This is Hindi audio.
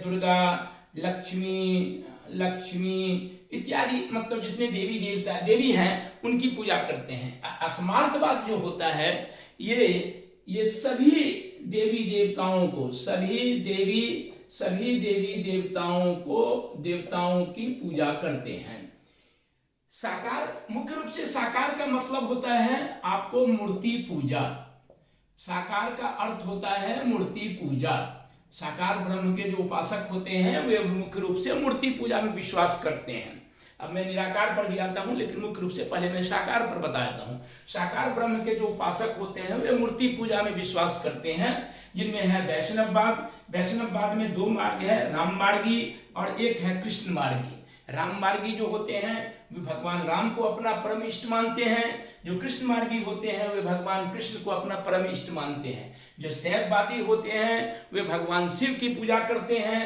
दुर्गा, लक्ष्मी, लक्ष्मी इत्यादि मतलब जितने देवी देवता देवी हैं उनकी पूजा करते हैं। स्मार्तवाद जो होता है ये सभी देवी देवताओं को सभी देवी देवताओं की पूजा करते हैं। साकार, मुख्य रूप से साकार का मतलब होता है आपको मूर्ति पूजा। साकार का अर्थ होता है मूर्ति पूजा। साकार ब्रह्म के जो उपासक होते हैं वे मुख्य रूप से मूर्ति पूजा में विश्वास करते हैं। अब मैं निराकार पर भी आता हूं, लेकिन मुख्य रूप से पहले मैं साकार पर बताता हूं। साकार ब्रह्म के जो उपासक होते हैं वे मूर्ति पूजा में विश्वास करते हैं, जिनमें है वैष्णववाद। वैष्णववाद में दो मार्ग है, राम मार्गी और एक है कृष्ण मार्गी। राम मार्गी जो होते हैं वे भगवान राम को अपना परम इष्ट मानते हैं। जो कृष्ण मार्गी होते हैं वे भगवान कृष्ण को अपना परम इष्ट मानते हैं। जो शैववादी होते हैं वे भगवान शिव की पूजा करते हैं।